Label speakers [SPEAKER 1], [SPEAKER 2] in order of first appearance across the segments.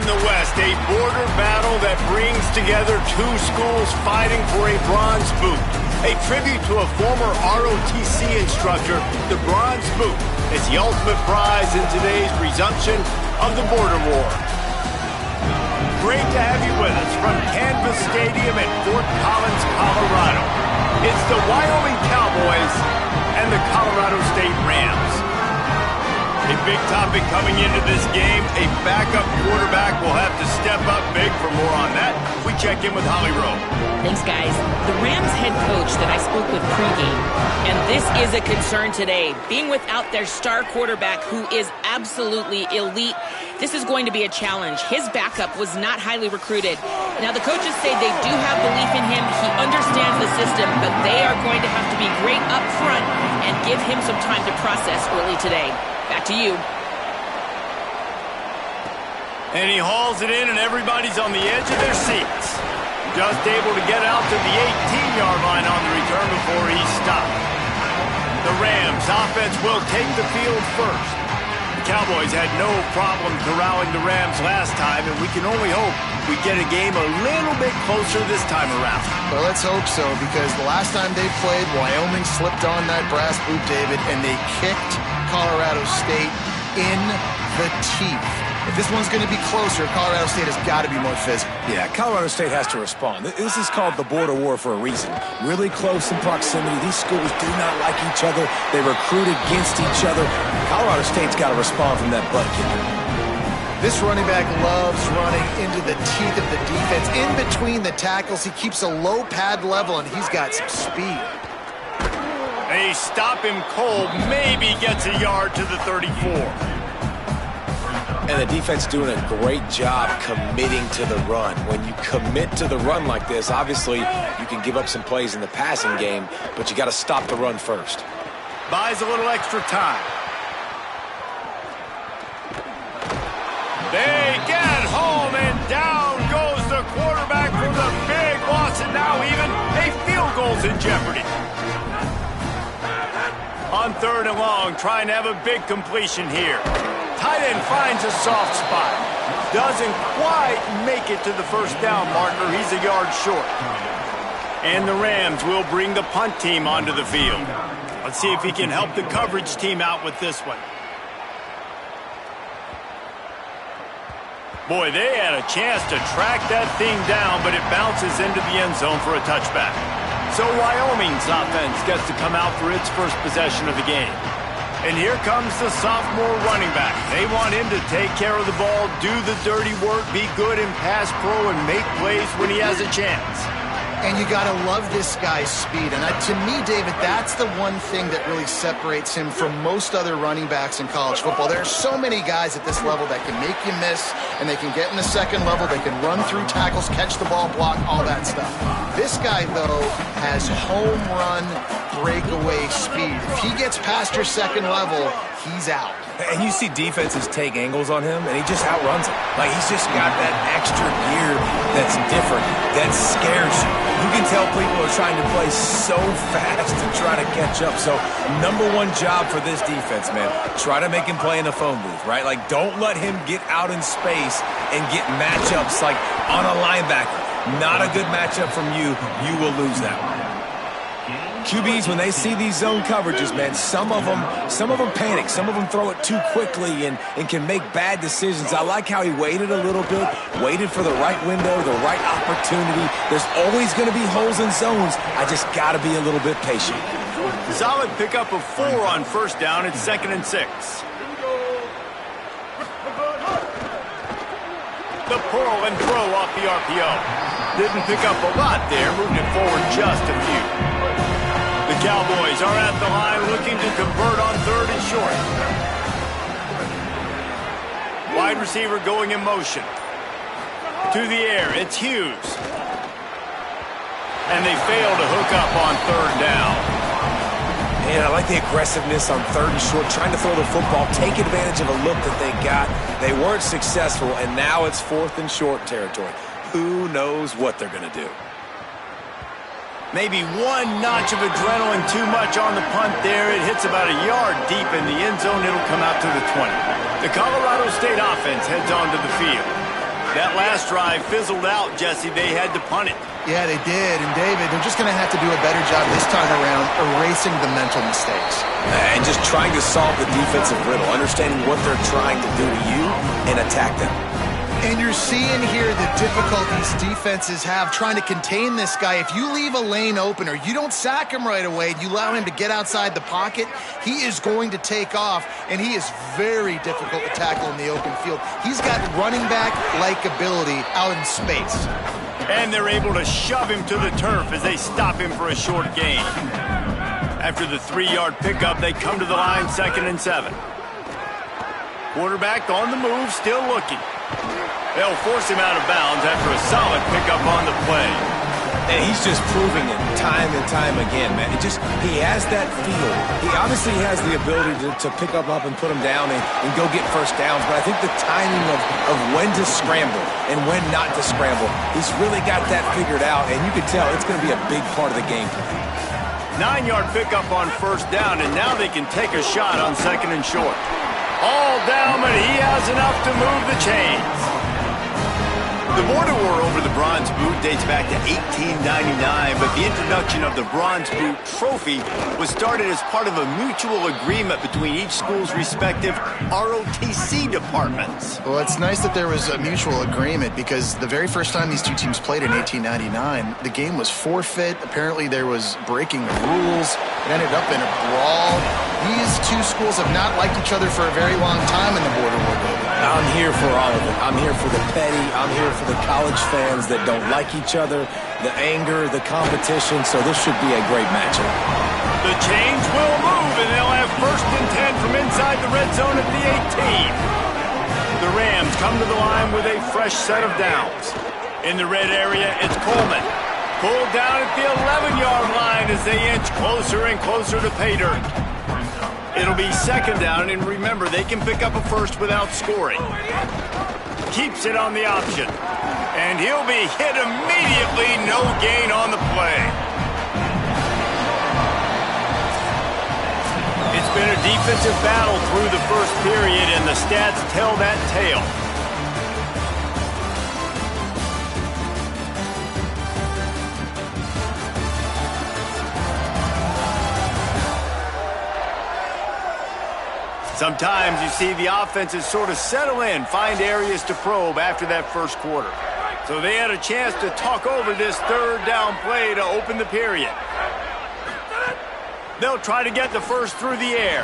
[SPEAKER 1] in the West, a border battle that brings together two schools fighting for a bronze boot. A tribute to a former ROTC instructor, the Bronze Boot is the ultimate prize in today's resumption of the border war. Great to have you with us from Canvas Stadium in Fort Collins, Colorado. It's the Wyoming Cowboys and the Colorado State Rams. A big topic coming into this game, a backup quarterback will have to step up big. For more on that, we check in with Holly Rowe.
[SPEAKER 2] Thanks, guys. The Rams head coach that I spoke with pregame, and this is a concern today. Being without their star quarterback, who is absolutely elite, this is going to be a challenge. His backup was not highly recruited. Now, the coaches say they do have belief in him. He understands the system, but they are going to have to be great up front and give him some time to process early today. Back to you.
[SPEAKER 1] And he hauls it in, and everybody's on the edge of their seats. Just able to get out to the 18-yard line on the return before he's stopped. The Rams offense will take the field first. The Cowboys had no problem corralling the Rams last time, and we can only hope we get a game a little bit closer this time around.
[SPEAKER 3] Well, let's hope so, because the last time they played, Wyoming slipped on that brass boot, David, and they kicked Colorado State in the teeth. If this one's going to be closer, Colorado State has got to be more physical.
[SPEAKER 4] Yeah, Colorado State has to respond. This is called the border war for a reason. Really close in proximity. These schools do not like each other. They recruit against each other. Colorado State's got to respond from that butt kicker.
[SPEAKER 3] This running back loves running into the teeth of the defense. In between the tackles, he keeps a low pad level, and he's got some speed.
[SPEAKER 1] They stop him cold, maybe gets a yard to the 34.
[SPEAKER 4] And the defense doing a great job committing to the run. When you commit to the run like this, obviously you can give up some plays in the passing game, but you got to stop the run first.
[SPEAKER 1] Buys a little extra time. They get home, and down goes the quarterback for the big loss, and now even a field goal's in jeopardy. On 3rd and long, trying to have a big completion here. Tight end finds a soft spot. Doesn't quite make it to the first down marker. He's a yard short. And the Rams will bring the punt team onto the field. Let's see if he can help the coverage team out with this one. Boy, they had a chance to track that thing down, but it bounces into the end zone for a touchback. So Wyoming's offense gets to come out for its first possession of the game. And here comes the sophomore running back. They want him to take care of the ball, do the dirty work, be good in pass pro, and make plays when he has a chance.
[SPEAKER 3] And you got to love this guy's speed. And to me, David, that's the one thing that really separates him from most other running backs in college football. There are so many guys at this level that can make you miss, and they can get in the second level, they can run through tackles, catch the ball, block, all that stuff. This guy, though, has home run breakaway speed. If he gets past your second level, he's out.
[SPEAKER 4] And you see defenses take angles on him, and he just outruns them. Like, he's just got that extra gear that's different, that scares you. You can tell people are trying to play so fast to try to catch up. So, number one job for this defense, man, try to make him play in the phone booth, right? Like, don't let him get out in space and get matchups like on a linebacker. Not a good matchup from you. You will lose that one. QBs, when they see these zone coverages, man, some of them panic. Some of them throw it too quickly and can make bad decisions. I like how he waited a little bit, waited for the right window, the right opportunity. There's always going to be holes in zones. I just got to be a little bit patient.
[SPEAKER 1] Solid pickup of 4 on first down. It's 2nd and 6. The pull and throw off the RPO. Didn't pick up a lot there, moved it forward just a few. The Cowboys are at the line looking to convert on 3rd and short. Wide receiver going in motion. To the air, it's Hughes. And they fail to hook up on 3rd down.
[SPEAKER 4] Man, I like the aggressiveness on 3rd and short, trying to throw the football, take advantage of a look that they got. They weren't successful, and now it's 4th and short territory. Who knows what they're going to do?
[SPEAKER 1] Maybe one notch of adrenaline too much on the punt there. It hits about a yard deep in the end zone. It'll come out to the 20. The Colorado State offense heads onto the field. That last drive fizzled out, Jesse. They had to punt it.
[SPEAKER 3] Yeah, they did. And, David, they're just going to have to do a better job this time around erasing the mental mistakes.
[SPEAKER 4] And just trying to solve the defensive riddle, understanding what they're trying to do to you and attack them.
[SPEAKER 3] And you're seeing here the difficulties defenses have trying to contain this guy. If you leave a lane open or you don't sack him right away, you allow him to get outside the pocket, he is going to take off, and he is very difficult to tackle in the open field. He's got running back-like ability out in space.
[SPEAKER 1] And they're able to shove him to the turf as they stop him for a short gain. After the 3-yard pickup, they come to the line 2nd and 7. Quarterback on the move, still looking. They'll force him out of bounds after a solid pickup on the play.
[SPEAKER 4] And he's just proving it time and time again, man. He has that feel. He obviously has the ability to pick up and put him down and go get first downs, but I think the timing of when to scramble and when not to scramble, he's really got that figured out, and you can tell it's going to be a big part of the game plan.
[SPEAKER 1] 9-yard pickup on 1st down, and now they can take a shot on 2nd and short. All down, but he has enough to move the chains. The border war over the Bronze Boot dates back to 1899, but the introduction of the Bronze Boot trophy was started as part of a mutual agreement between each school's respective ROTC departments.
[SPEAKER 3] Well, it's nice that there was a mutual agreement because the very first time these two teams played in 1899, the game was forfeit. Apparently there was breaking the rules. It ended up in a brawl. These two schools have not liked each other for a very long time in the border war, David.
[SPEAKER 4] I'm here for all of it. I'm here for the petty. I'm here for the college fans that don't like each other, the anger, the competition. So this should be a great matchup.
[SPEAKER 1] The chains will move, and they'll have 1st and 10 from inside the red zone at the 18. The Rams come to the line with a fresh set of downs. In the red area, it's Coleman. Pulled down at the 11-yard line as they inch closer and closer to pay dirt. It'll be 2nd down, and remember, they can pick up a first without scoring. Keeps it on the option. And he'll be hit immediately. No gain on the play. It's been a defensive battle through the 1st period, and the stats tell that tale. Sometimes you see the offenses sort of settle in, find areas to probe after that 1st quarter. So they had a chance to talk over this 3rd down play to open the period. They'll try to get the first through the air.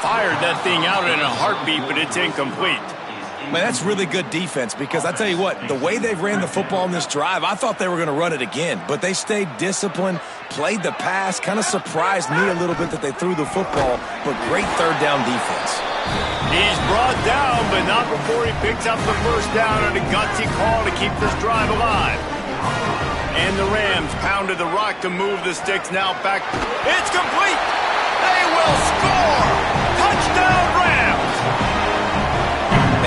[SPEAKER 1] Fired that thing out in a heartbeat, but it's incomplete.
[SPEAKER 4] Man, that's really good defense because I tell you what, the way they ran the football in this drive, I thought they were going to run it again, but they stayed disciplined, played the pass, kind of surprised me a little bit that they threw the football, but great 3rd down defense.
[SPEAKER 1] He's brought down, but not before he picks up the 1st down on a gutsy call to keep this drive alive. And the Rams pounded the rock to move the sticks now back. It's complete! They will score! Touchdown, Rams!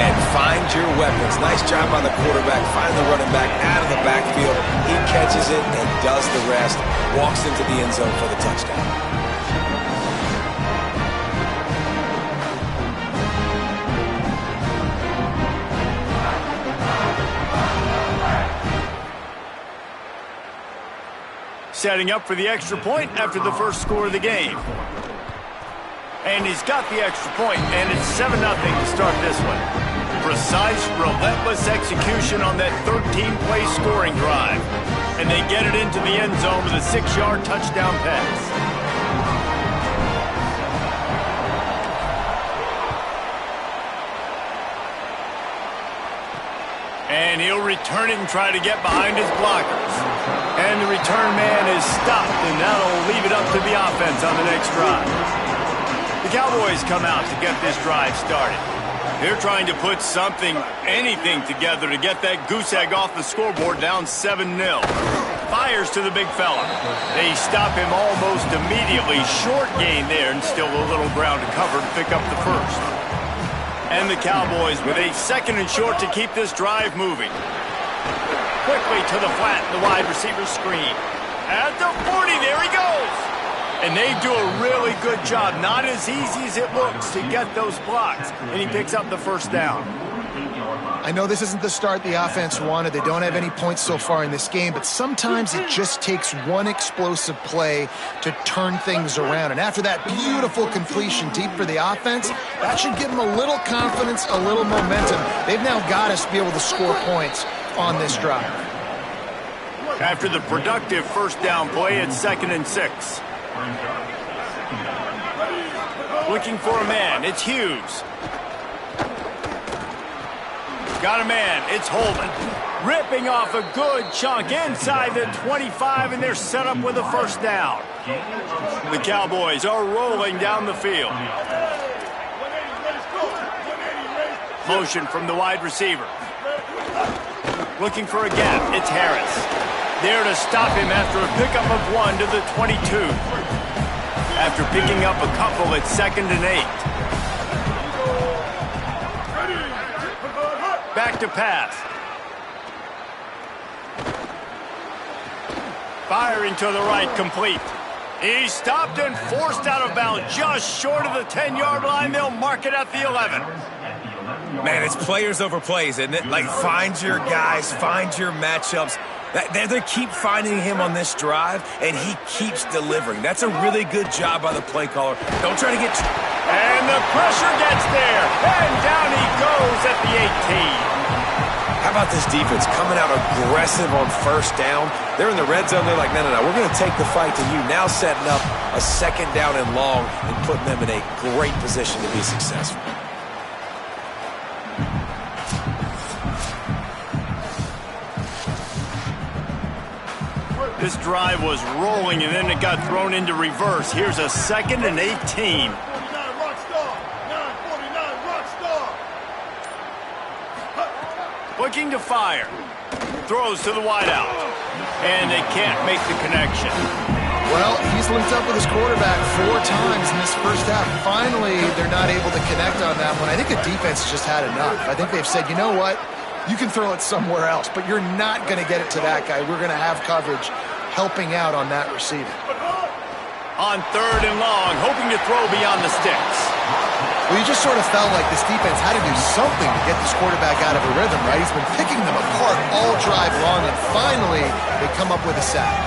[SPEAKER 4] And find your weapons. Nice job by the quarterback, finding the running back out of the backfield. He catches it and does the rest. Walks into the end zone for the touchdown.
[SPEAKER 1] Setting up for the extra point after the 1st score of the game. And he's got the extra point, and it's 7-0 to start this one. Precise, relentless execution on that 13-play scoring drive. And they get it into the end zone with a 6-yard touchdown pass. And he'll return it and try to get behind his blockers. And the return man is stopped, and that'll leave it up to the offense on the next drive. The Cowboys come out to get this drive started. They're trying to put something, anything together to get that goose egg off the scoreboard down 7-0. Fires to the big fella. They stop him almost immediately. Short gain there, and still a little ground to cover to pick up the first. And the Cowboys with a 2nd and short to keep this drive moving. Quickly to the flat, the wide receiver screen. At the 40, there he goes. And they do a really good job. Not as easy as it looks to get those blocks. And he picks up the 1st down.
[SPEAKER 3] I know this isn't the start the offense wanted. They don't have any points so far in this game, but sometimes it just takes one explosive play to turn things around. And after that beautiful completion deep for the offense, that should give them a little confidence, a little momentum. They've now got us to be able to score points on this drive.
[SPEAKER 1] After the productive first down play, it's 2nd and 6. Looking for a man, it's Hughes. Got a man, it's Holman. Ripping off a good chunk inside the 25, and they're set up with a first down. The Cowboys are rolling down the field. Motion from the wide receiver. Looking for a gap, it's Harris. There to stop him after a pickup of 1 to the 22. After picking up a couple, it's 2nd and 8. Back to pass. Firing to the right, complete. He's stopped and forced out of bounds just short of the 10-yard line. They'll mark it at the 11.
[SPEAKER 4] Man, it's players over plays, isn't it? Like, find your guys, find your matchups. They keep finding him on this drive, and he keeps delivering. That's a really good job by the play caller. Don't try to get...
[SPEAKER 1] And the pressure gets there, and down he goes at the 18.
[SPEAKER 4] How about this defense coming out aggressive on first down? They're in the red zone. They're like, no, we're going to take the fight to you. Now setting up a 2nd down and long and putting them in a great position to be successful.
[SPEAKER 1] This drive was rolling, and then it got thrown into reverse. Here's a 2nd and 18. Looking to fire. Throws to the wideout. And they can't make the connection.
[SPEAKER 3] Well, he's linked up with his quarterback 4 times in this first half. Finally, they're not able to connect on that one. I think the defense just had enough. I think they've said, you know what? You can throw it somewhere else, but you're not going to get it to that guy. We're going to have coverage helping out on that receiver.
[SPEAKER 1] On 3rd and long, hoping to throw beyond the sticks.
[SPEAKER 3] Well, you just sort of felt like this defense had to do something to get this quarterback out of a rhythm, right? He's been picking them apart all drive long, and finally they come up with a sack.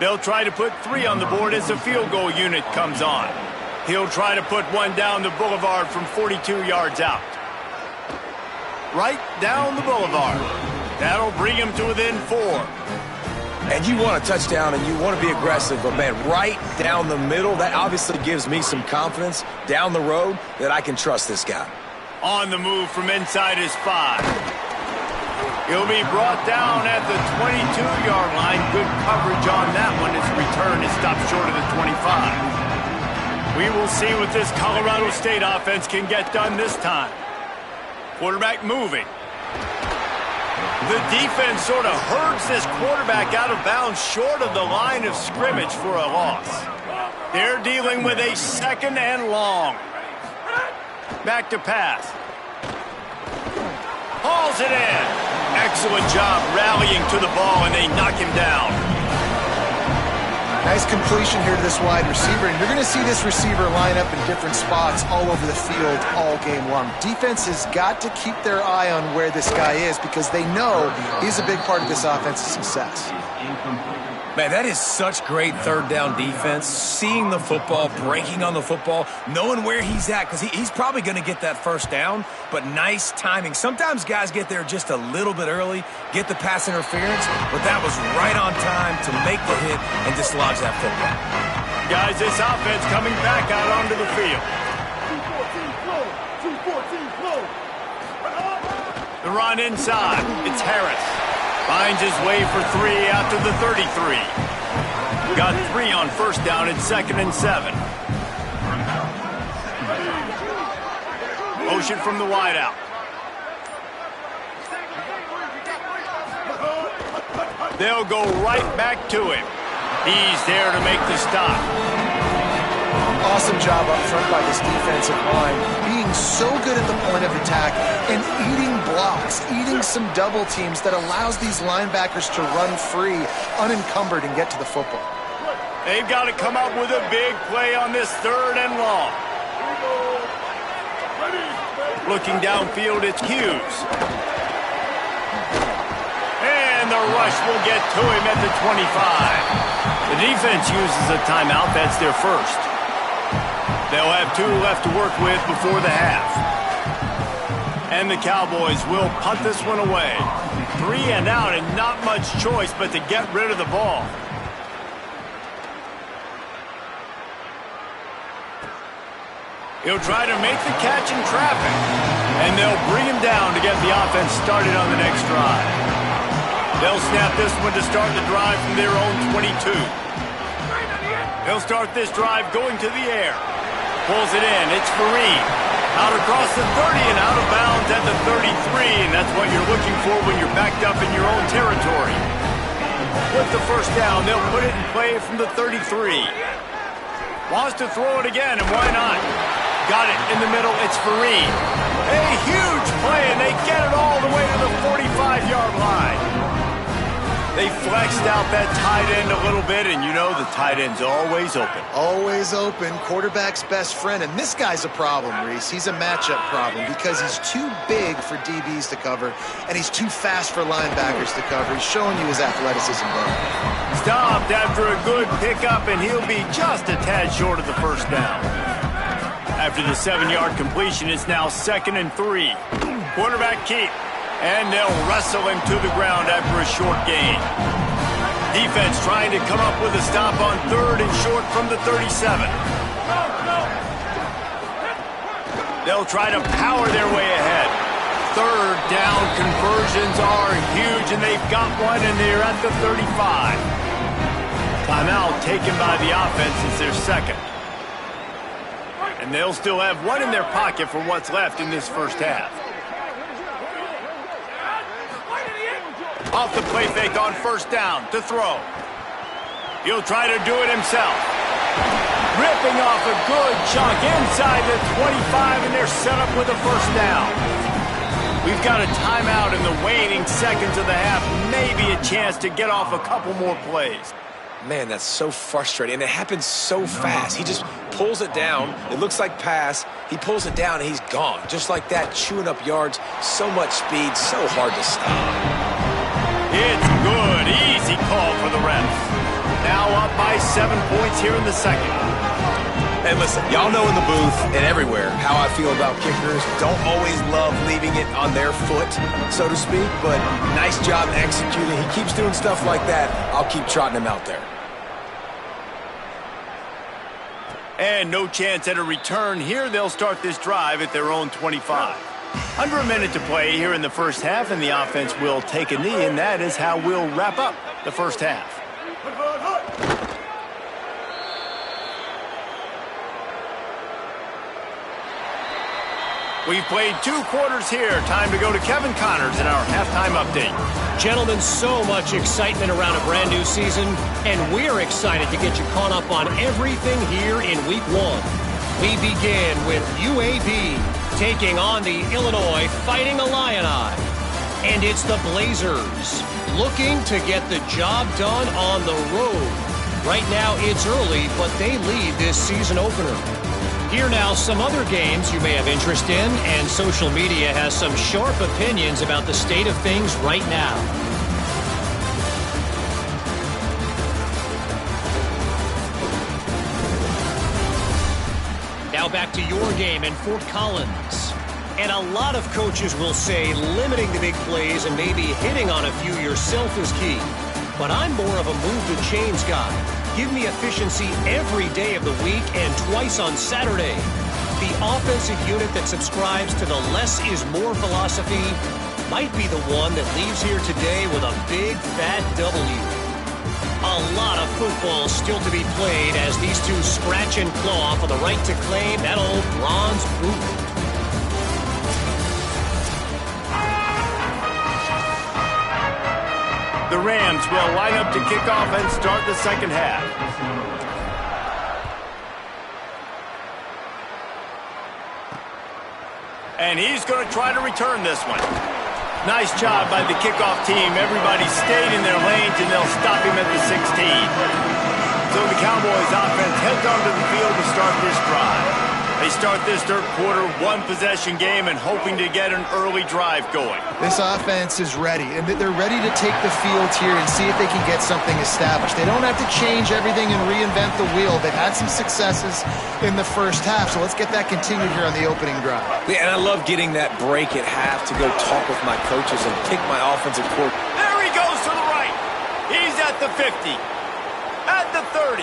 [SPEAKER 1] They'll try to put 3 on the board as the field goal unit comes on. He'll try to put one down the boulevard from 42 yards out. Right down the boulevard. That'll bring him to within 4.
[SPEAKER 4] And you want a touchdown and you want to be aggressive, but man, right down the middle, that obviously gives me some confidence down the road that I can trust this guy.
[SPEAKER 1] On the move from inside his 5. He'll be brought down at the 22-yard line. Good coverage on that one. His return is stopped short of the 25. We will see what this Colorado State offense can get done this time. Quarterback moving. The defense sort of herds this quarterback out of bounds short of the line of scrimmage for a loss. They're dealing with a 2nd and long. Back to pass. Hauls it in. Excellent job rallying to the ball, and they knock him down.
[SPEAKER 3] Nice completion here to this wide receiver, and you're going to see this receiver line up in different spots all over the field all game long. Defense has got to keep their eye on where this guy is because they know he's a big part of this offense's success.
[SPEAKER 4] Man, that is such great 3rd down defense. Seeing the football, breaking on the football, knowing where he's at, because he's probably going to get that first down, but nice timing. Sometimes guys get there just a little bit early, get the pass interference, but that was right on time to make the hit and dislodge that football.
[SPEAKER 1] Guys, this offense coming back out onto the field. The run inside. It's Harris. Finds his way for 3 out to the 33. Got 3 on first down at 2nd and 7. Motion from the wideout. They'll go right back to him. He's there to make the stop.
[SPEAKER 4] awesome job up front by this defensive line.
[SPEAKER 3] Being so good at the point of attack and eating blocks, eating some double teams that allows these linebackers to run free, unencumbered, and get to the football.
[SPEAKER 1] They've got to come up with a big play on this 3rd and long. Looking downfield, it's Hughes. And the rush will get to him at the 25. The defense uses a timeout. That's their first. They'll have 2 left to work with before the half. And the Cowboys will punt this one away. 3 and out, and not much choice but to get rid of the ball. He'll try to make the catch in traffic. And they'll bring him down to get the offense started on the next drive. They'll snap this one to start the drive from their own 22. They'll start this drive going to the air. Pulls it in. It's Fareed. Out across the 30 and out of bounds at the 33. And that's what you're looking for when you're backed up in your own territory. With the first down, they'll put it in play from the 33. Wants to throw it again, and why not? Got it in the middle. It's Fareed. A huge play, and they get it all the way to the 45-yard line. They flexed out that tight end a little bit, and you know the tight end's always open.
[SPEAKER 3] Always open. Quarterback's best friend. And this guy's a problem, Reese. He's a matchup problem because he's too big for DBs to cover, and he's too fast for linebackers to cover. He's showing you his athleticism there.
[SPEAKER 1] Stopped after a good pickup, and he'll be just a tad short of the first down. After the 7-yard completion, it's now 2nd and 3. Quarterback keep. And they'll wrestle him to the ground after a short gain. Defense trying to come up with a stop on 3rd and short from the 37. They'll try to power their way ahead. 3rd down conversions are huge, and they've got one, and they're at the 35. Timeout taken by the offense as their second. And they'll still have one in their pocket for what's left in this first half. Off the play fake on first down to throw. He'll try to do it himself. Ripping off a good chunk inside the 25, and they're set up with a first down. We've got a timeout in the waning seconds of the half. Maybe a chance to get off a couple more plays.
[SPEAKER 4] Man, that's so frustrating, and it happens so fast. He just pulls it down. It looks like pass. He pulls it down, and he's gone. Just like that, chewing up yards. So much speed, so hard to stop.
[SPEAKER 1] It's good. Easy call for the refs. Now up by 7 points here in the second.
[SPEAKER 4] And listen, y'all know in the booth and everywhere how I feel about kickers. Don't always love leaving it on their foot, so to speak, but nice job executing. He keeps doing stuff like that. I'll keep trotting him out there.
[SPEAKER 1] And no chance at a return here. They'll start this drive at their own 25. Under a minute to play here in the first half, and the offense will take a knee, and that is how we'll wrap up the first half. We've played 2 quarters here. Time to go to Kevin Connors in our halftime update.
[SPEAKER 5] Gentlemen, so much excitement around a brand new season, and we're excited to get you caught up on everything here in Week 1. We begin with UAB taking on the Illinois Fighting Illini. And it's the Blazers looking to get the job done on the road. Right now it's early, but they lead this season opener. Here now some other games you may have interest in, and social media has some sharp opinions about the state of things right now. Now back to your game in Fort Collins. And a lot of coaches will say limiting the big plays and maybe hitting on a few yourself is key. But I'm more of a move the chains guy. Give me efficiency every day of the week and twice on Saturday. The offensive unit that subscribes to the less is more philosophy might be the one that leaves here today with a big fat W. A lot of football still to be played as these two scratch and claw for the right to claim that old bronze boot.
[SPEAKER 1] The Rams will line up to kick off and start the second half. And he's going to try to return this one. Nice job by the kickoff team. Everybody stayed in their lanes, and they'll stop him at the 16. So the Cowboys offense heads onto the field to start this drive. They start this third quarter one-possession game and hoping to get an early drive going.
[SPEAKER 3] This offense is ready, and they're ready to take the field here and see if they can get something established. They don't have to change everything and reinvent the wheel. They've had some successes in the first half, so let's get that continued here on the opening drive.
[SPEAKER 4] Yeah, and I love getting that break at half to go talk with my coaches and pick my offensive coordinator.
[SPEAKER 1] There he goes to the right. He's at the 50. At the 30.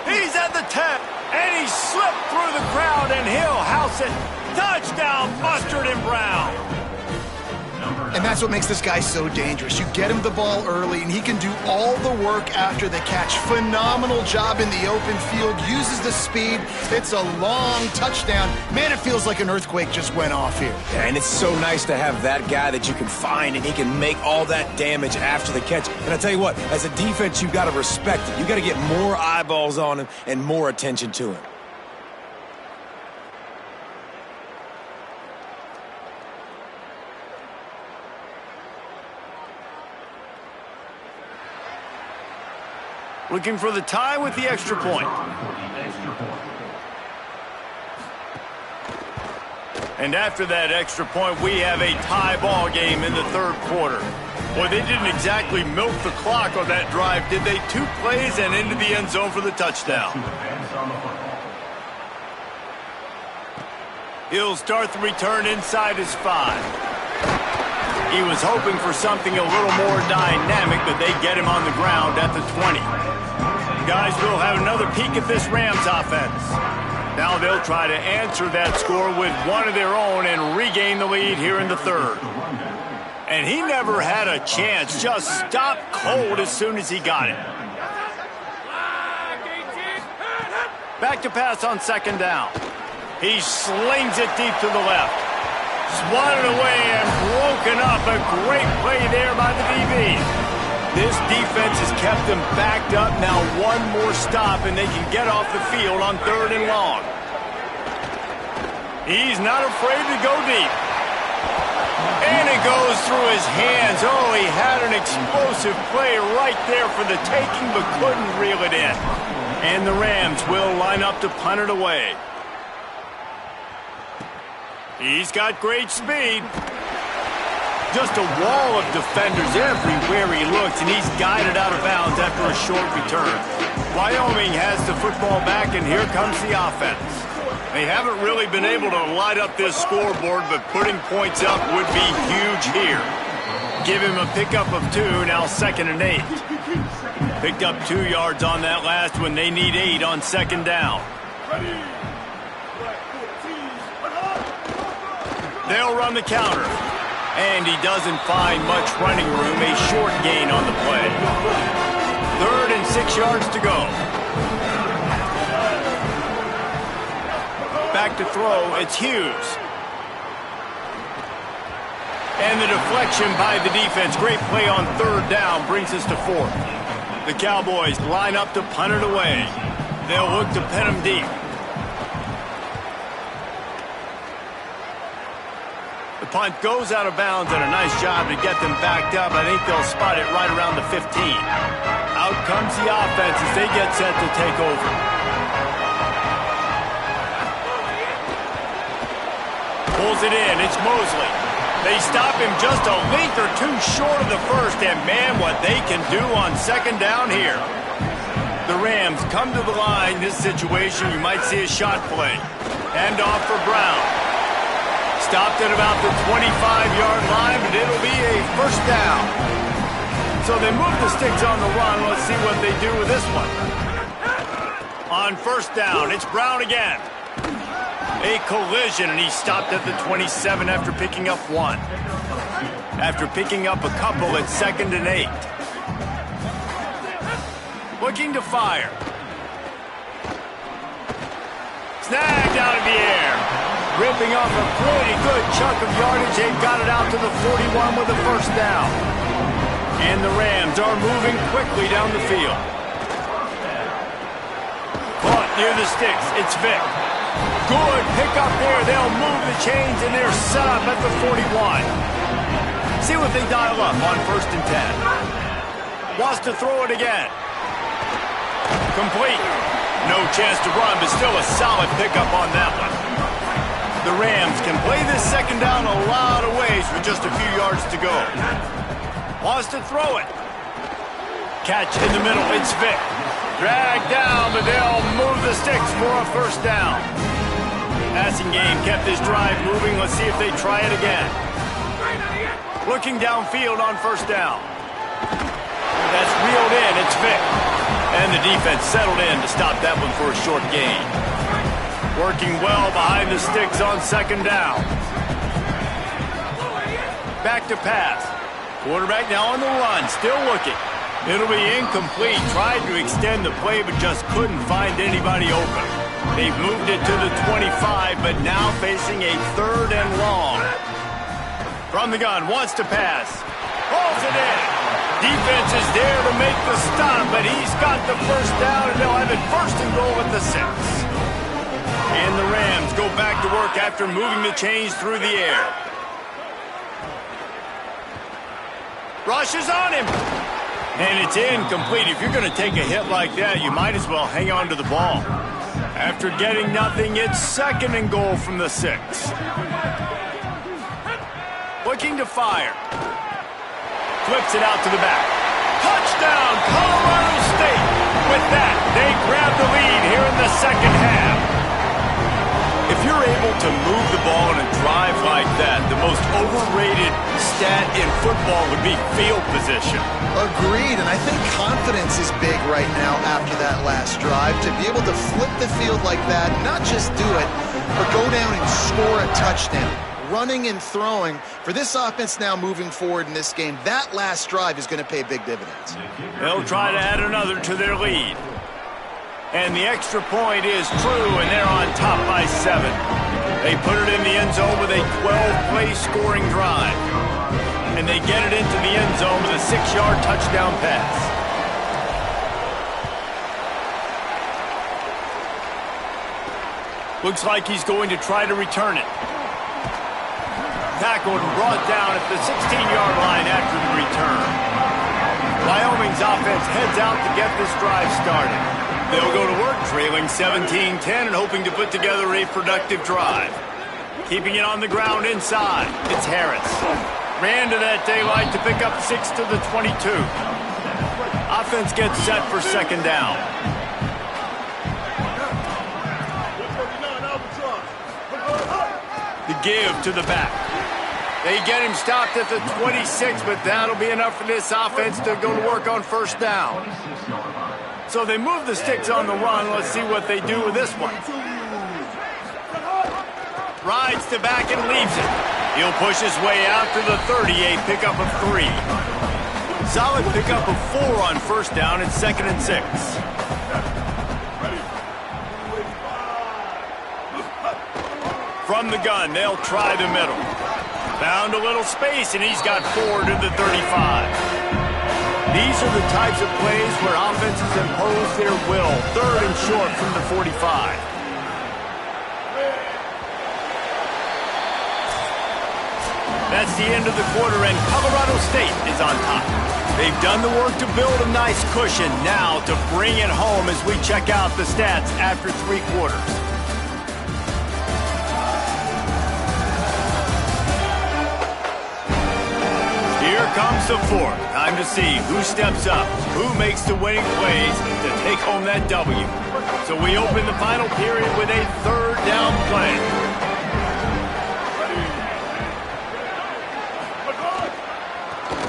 [SPEAKER 1] He's at the 10. And he slipped through the crowd, and he'll house it. Touchdown, Mustard and Brown.
[SPEAKER 3] And that's what makes this guy so dangerous. You get him the ball early, and he can do all the work after the catch. Phenomenal job in the open field. Uses the speed. It's a long touchdown. Man, it feels like an earthquake just went off here.
[SPEAKER 4] Yeah, and it's so nice to have that guy that you can find, and he can make all that damage after the catch. And I tell you what, as a defense, you've got to respect it. You've got to get more eyeballs on him and more attention to him.
[SPEAKER 1] Looking for the tie with the extra point. And after that extra point, we have a tie ball game in the third quarter. Boy, they didn't exactly milk the clock on that drive, did they? 2 plays and into the end zone for the touchdown. He'll start the return inside his 5. He was hoping for something a little more dynamic, but they get him on the ground at the 20. Guys, we'll have another peek at this Rams offense. Now they'll try to answer that score with one of their own and regain the lead here in the third. And he never had a chance, just stopped cold as soon as he got it. Back to pass on second down. He slings it deep to the left. Swatted away and broken up. A great play there by the DB. This defense has kept them backed up. Now one more stop and they can get off the field on 3rd and long. He's not afraid to go deep. And it goes through his hands. Oh, he had an explosive play right there for the taking, but couldn't reel it in. And the Rams will line up to punt it away. He's got great speed. Just a wall of defenders everywhere he looks, and he's guided out of bounds after a short return. Wyoming has the football back, and here comes the offense. They haven't really been able to light up this scoreboard, but putting points up would be huge here. Give him a pickup of 2, now 2nd and 8. Picked up 2 yards on that last one. They need 8 on second down. They'll run the counter. And he doesn't find much running room. A short gain on the play. 3rd and 6 yards to go. Back to throw. It's Hughes. And the deflection by the defense. Great play on 3rd down. Brings us to 4th. The Cowboys line up to punt it away. They'll look to pin him deep. The punt goes out of bounds, and a nice job to get them backed up. I think they'll spot it right around the 15. Out comes the offense as they get set to take over. Pulls it in. It's Mosley. They stop him just a length or 2 short of the first, and man, what they can do on second down here. The Rams come to the line. This situation, you might see a shot play. Hand off for Brown. Stopped at about the 25-yard line, but it'll be a first down. So they move the sticks on the run. Let's see what they do with this one. On first down, it's Brown again. A collision, and he stopped at the 27 after picking up 1. After picking up a couple, it's 2nd and 8. Looking to fire. Snagged out of the air. Ripping off a pretty good chunk of yardage. They've got it out to the 41 with a first down. And the Rams are moving quickly down the field. Caught near the sticks. It's Vick. Good pickup there. They'll move the chains, and they're set up at the 41. See what they dial up on 1st and 10. Wants to throw it again. Complete. No chance to run, but still a solid pickup on that one. The Rams can play this second down a lot of ways with just a few yards to go. Wants to throw it. Catch in the middle. It's Vick. Dragged down, but they'll move the sticks for a 1st down. Passing game kept this drive moving. Let's see if they try it again. Looking downfield on 1st down. That's reeled in. It's Vick. And the defense settled in to stop that one for a short gain. Working well behind the sticks on 2nd down. Back to pass. Quarterback now on the run. Still looking. It'll be incomplete. Tried to extend the play, but just couldn't find anybody open. They've moved it to the 25, but now facing a 3rd and long. From the gun, wants to pass. Pulls it in. Defense is there to make the stop, but he's got the 1st down, and they'll have it 1st and goal at the 6. And the Rams go back to work after moving the chains through the air. Rushes on him. And it's incomplete. If you're going to take a hit like that, you might as well hang on to the ball. After getting nothing, it's 2nd and goal from the 6. Looking to fire. Flips it out to the back. Touchdown, Colorado State. With that, they grab the lead here in the 2nd half. If you're able to move the ball in a drive like that, the most overrated stat in football would be field position.
[SPEAKER 3] Agreed, and I think confidence is big right now after that last drive. To be able to flip the field like that, not just do it, but go down and score a touchdown. Running and throwing. For this offense now moving forward in this game, that last drive is going to pay big dividends.
[SPEAKER 1] They'll try to add another to their lead. And the extra point is true, and they're on top by 7. They put it in the end zone with a 12-play scoring drive. And they get it into the end zone with a 6-yard touchdown pass. Looks like he's going to try to return it. Tackled and brought down at the 16-yard line after the return. Wyoming's offense heads out to get this drive started. They'll go to work trailing 17-10 and hoping to put together a productive drive. Keeping it on the ground inside. It's Harris. Ran to that daylight to pick up 6 to the 22. Offense gets set for 2nd down. The give to the back. They get him stopped at the 26, but that'll be enough for this offense to go to work on 1st down. So they move the sticks on the run. Let's see what they do with this one. Rides to back and leaves it. He'll push his way out to the 30, a pickup of 3. Solid pickup of 4 on 1st down. It's 2nd and 6. From the gun, they'll try the middle. Found a little space, and he's got 4 to the 35. These are the types of plays where offenses impose their will. 3rd and short from the 45. That's the end of the quarter, and Colorado State is on top. They've done the work to build a nice cushion. Now to bring it home as we check out the stats after 3 quarters. Here comes the 4th. Time to see who steps up, who makes the winning plays to take home that W. So we open the final period with a 3rd down play.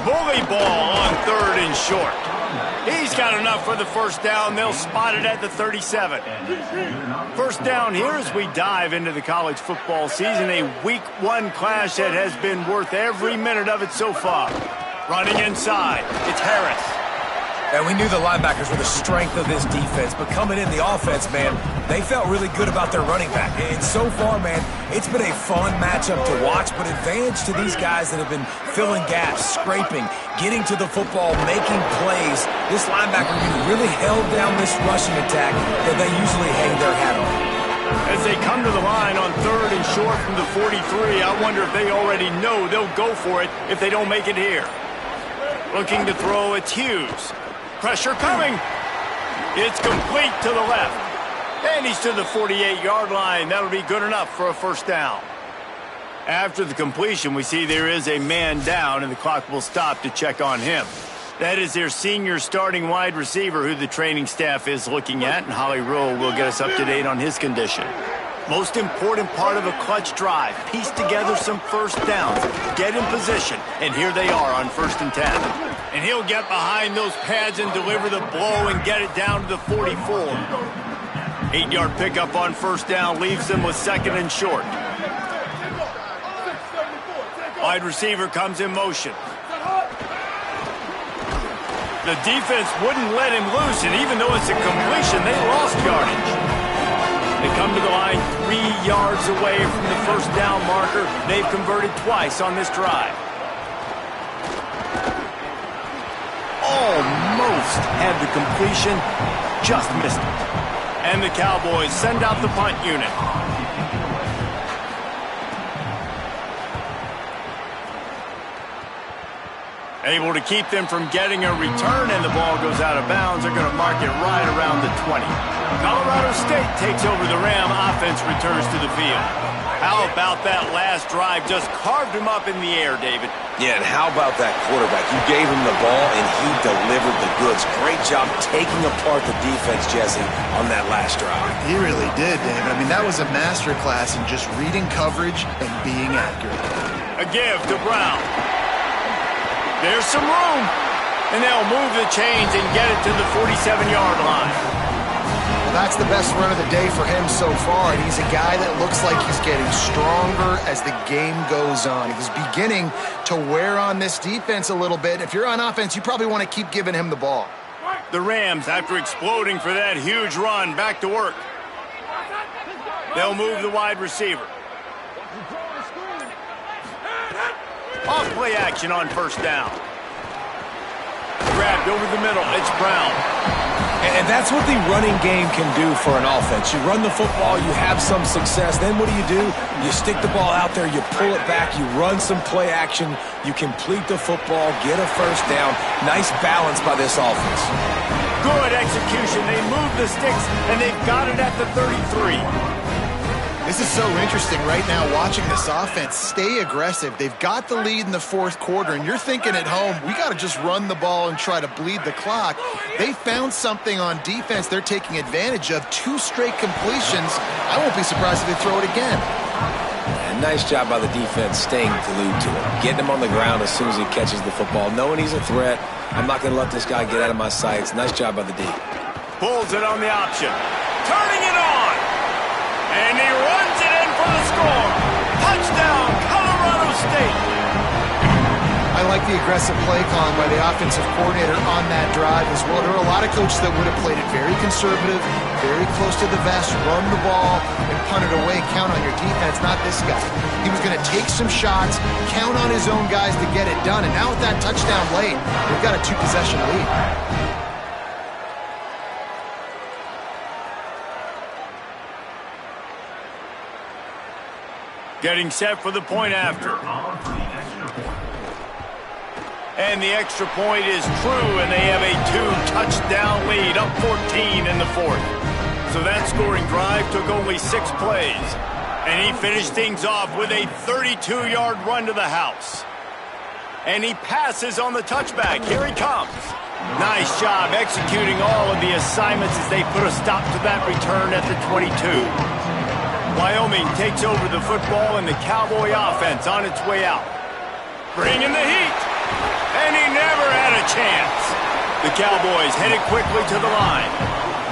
[SPEAKER 1] Bully ball on 3rd and short. He's got enough for the 1st down. They'll spot it at the 37. 1st down here as we dive into the college football season. A week 1 clash that has been worth every minute of it so far. Running inside. It's Harris.
[SPEAKER 4] And we knew the linebackers were the strength of this defense, but coming in the offense, man, they felt really good about their running back. And so far, man, it's been a fun matchup to watch, but advantage to these guys that have been filling gaps, scraping, getting to the football, making plays. This linebacker really held down this rushing attack that they usually hang their hat on.
[SPEAKER 1] As they come to the line on 3rd and short from the 43, I wonder if they already know they'll go for it if they don't make it here. Looking to throw, it's Hughes. Pressure coming. It's complete to the left. And he's to the 48-yard line. That'll be good enough for a first down. After the completion, we see there is a man down, and the clock will stop to check on him. That is their senior starting wide receiver who the training staff is looking at, and Holly Rowe will get us up to date on his condition. Most important part of a clutch drive, piece together some first downs, get in position, and here they are on 1st and 10. And he'll get behind those pads and deliver the blow and get it down to the 44. 8-yard pickup on 1st down leaves them with 2nd and short. Wide receiver comes in motion. The defense wouldn't let him loose, and even though it's a completion, they lost yardage. They come to the line 3 yards away from the first down marker. They've converted twice on this drive. Almost had the completion, just missed it. And the Cowboys send out the punt unit. Able to keep them from getting a return, and the ball goes out of bounds. They're going to mark it right around the 20. Colorado State takes over the Ram. Offense returns to the field. How about that last drive? Just carved him up in the air, David.
[SPEAKER 4] Yeah, and how about that quarterback? You gave him the ball, and he delivered the goods. Great job taking apart the defense, Jesse, on that last drive.
[SPEAKER 3] He really did, David. I mean, that was a masterclass in just reading coverage and being accurate.
[SPEAKER 1] A give to Brown. There's some room, and they'll move the chains and get it to the 47-yard line.
[SPEAKER 3] Well, that's the best run of the day for him so far, and he's a guy that looks like he's getting stronger as the game goes on. He's beginning to wear on this defense a little bit. If you're on offense, you probably want to keep giving him the ball.
[SPEAKER 1] The Rams, after exploding for that huge run, back to work. They'll move the wide receiver. Off play action on 1st down. Grabbed over the middle. It's Brown.
[SPEAKER 4] And that's what the running game can do for an offense. You run the football, you have some success. Then what do? You stick the ball out there, you pull it back, you run some play action, you complete the football, get a first down. Nice balance by this offense.
[SPEAKER 1] Good execution. They move the sticks, and they've got it at the 33.
[SPEAKER 3] This is so interesting right now watching this offense stay aggressive. They've got the lead in the 4th quarter, and you're thinking at home, we got to just run the ball and try to bleed the clock. They found something on defense they're taking advantage of. 2 straight completions. I won't be surprised if they throw it again.
[SPEAKER 4] And nice job by the defense staying glued to him. Getting him on the ground as soon as he catches the football. Knowing he's a threat, I'm not going to let this guy get out of my sights. Nice job by the D.
[SPEAKER 1] Pulls it on the option. Turning it on. And he runs it in for the score. Touchdown, Colorado State.
[SPEAKER 3] I like the aggressive play calling by the offensive coordinator on that drive as well. There are a lot of coaches that would have played it very conservative, very close to the vest, run the ball, and punt it away, count on your defense, not this guy. He was going to take some shots, count on his own guys to get it done, and now with that touchdown late, they've got a 2-possession lead.
[SPEAKER 1] Getting set for the point after. And the extra point is true, and they have a 2-touchdown lead, up 14 in the 4th. So that scoring drive took only 6 plays. And he finished things off with a 32-yard run to the house. And he passes on the touchback. Here he comes. Nice job executing all of the assignments as they put a stop to that return at the 22. Wyoming takes over the football, and the Cowboy offense on its way out. Bringing the heat. And he never had a chance. The Cowboys headed quickly to the line.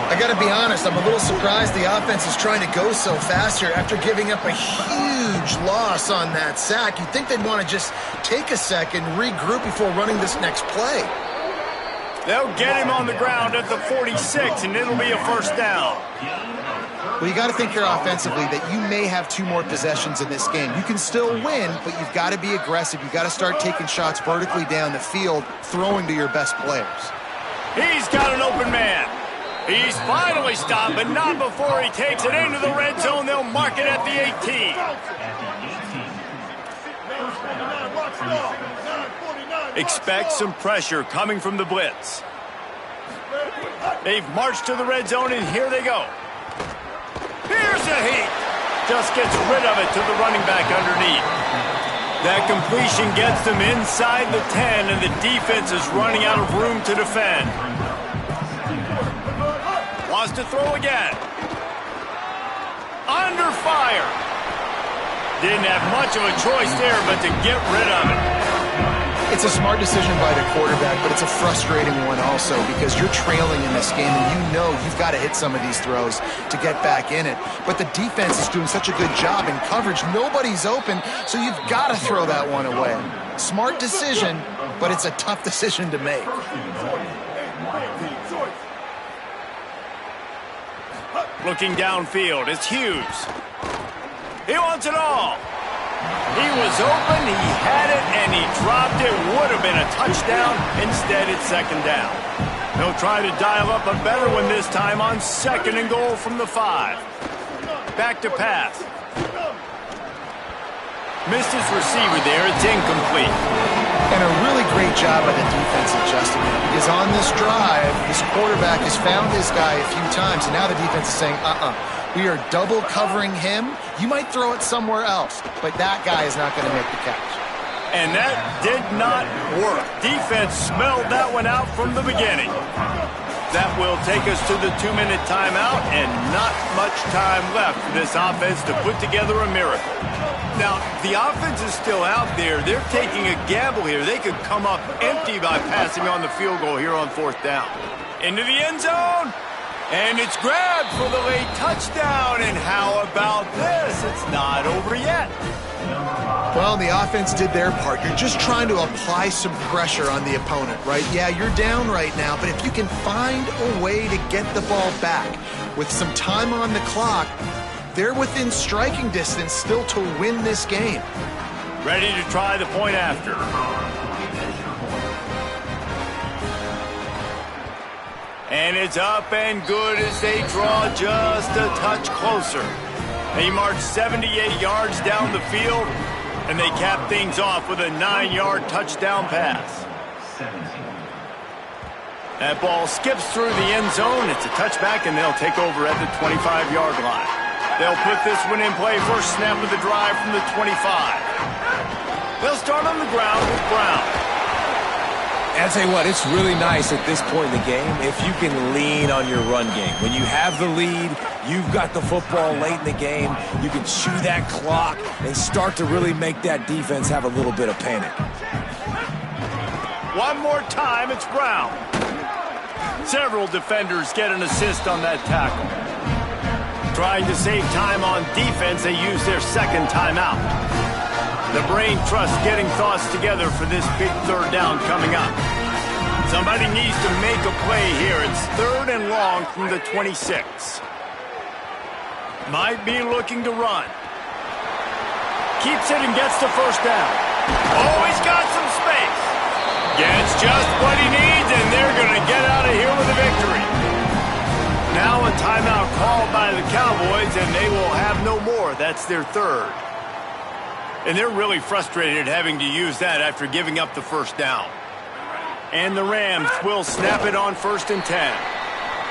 [SPEAKER 3] I got to be honest, I'm a little surprised the offense is trying to go so fast here after giving up a huge loss on that sack. You'd think they'd want to just take a second, regroup before running this next play.
[SPEAKER 1] They'll get him on the ground at the 46, and it'll be a first down.
[SPEAKER 3] Well, you got to think here offensively that you may have 2 more possessions in this game. You can still win, but you've got to be aggressive. You've got to start taking shots vertically down the field, throwing to your best players.
[SPEAKER 1] He's got an open man. He's finally stopped, but not before he takes it into the red zone. They'll mark it at the 18. Expect some pressure coming from the blitz. They've marched to the red zone, and here they go. Here's a heat. Just gets rid of it to the running back underneath. That completion gets them inside the 10, and the defense is running out of room to defend. Wants to throw again. Under fire. Didn't have much of a choice there but to get rid of it.
[SPEAKER 3] It's a smart decision by the quarterback, but it's a frustrating one also because you're trailing in this game and you know you've got to hit some of these throws to get back in it. But the defense is doing such a good job in coverage. Nobody's open, so you've got to throw that one away. Smart decision, but it's a tough decision to make.
[SPEAKER 1] Looking downfield, it's Hughes. He wants it all. He was open, he had it, and he dropped it. Would have been a touchdown. Instead, it's second down. He'll try to dial up a better one this time on 2nd and goal from the 5. Back to pass. Missed his receiver there. It's incomplete.
[SPEAKER 3] And a really great job by the defense adjusting it because on this drive, this quarterback has found his guy a few times, and now the defense is saying, we are double covering him. You might throw it somewhere else, but that guy is not going to make the catch.
[SPEAKER 1] And that did not work. Defense smelled that one out from the beginning. That will take us to the 2-minute timeout, and not much time left for this offense to put together a miracle. Now, the offense is still out there. They're taking a gamble here. They could come up empty by passing on the field goal here on 4th down. Into the end zone. And it's grabbed for the late touchdown. And how about this? It's not over yet.
[SPEAKER 3] Well, the offense did their part. You're just trying to apply some pressure on the opponent, right? Yeah, you're down right now, but if you can find a way to get the ball back with some time on the clock, they're within striking distance still to win this game.
[SPEAKER 1] Ready to try the point after. And it's up and good as they draw just a touch closer. They march 78 yards down the field, and they cap things off with a 9-yard touchdown pass. That ball skips through the end zone. It's a touchback, and they'll take over at the 25-yard line. They'll put this one in play. First snap of the drive from the 25. They'll start on the ground with Brown.
[SPEAKER 4] And I'll tell you what, it's really nice at this point in the game if you can lean on your run game. When you have the lead, you've got the football late in the game, you can chew that clock and start to really make that defense have a little bit of panic.
[SPEAKER 1] One more time, it's Brown. Several defenders get an assist on that tackle. Trying to save time on defense, they use their second timeout. The brain trust getting thoughts together for this big 3rd down coming up. Somebody needs to make a play here. It's 3rd and long from the 26. Might be looking to run. Keeps it and gets the first down. Oh, he's got some space. Gets just what he needs, and they're going to get out of here with a victory. Now a timeout called by the Cowboys, and they will have no more. That's their 3rd. And they're really frustrated having to use that after giving up the first down. And the Rams will snap it on 1st and 10.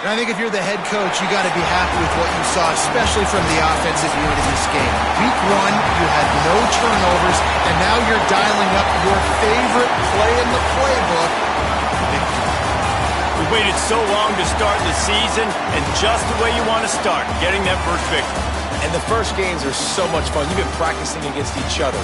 [SPEAKER 3] And I think if you're the head coach, you got to be happy with what you saw, especially from the offensive unit in this game. Week 1, you had no turnovers, and now you're dialing up your favorite play in the playbook.
[SPEAKER 1] We waited so long to start the season, and just the way you want to start, getting that first victory.
[SPEAKER 4] And the first games are so much fun. You've been practicing against each other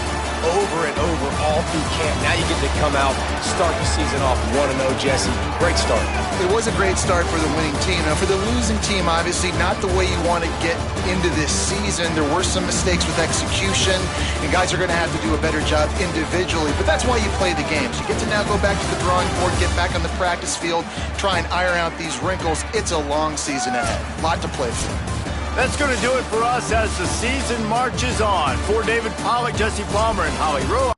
[SPEAKER 4] over and over all through camp. Now you get to come out, start the season off 1-0, Jesse. Great start.
[SPEAKER 3] It was a great start for the winning team. Now, for the losing team, obviously not the way you want to get into this season. There were some mistakes with execution, and guys are going to have to do a better job individually. But that's why you play the games. You get to now go back to the drawing board, get back on the practice field, try and iron out these wrinkles. It's a long season ahead. A lot to play for.
[SPEAKER 1] That's going to do it for us as the season marches on. For David Pollack, Jesse Palmer, and Holly Rowe.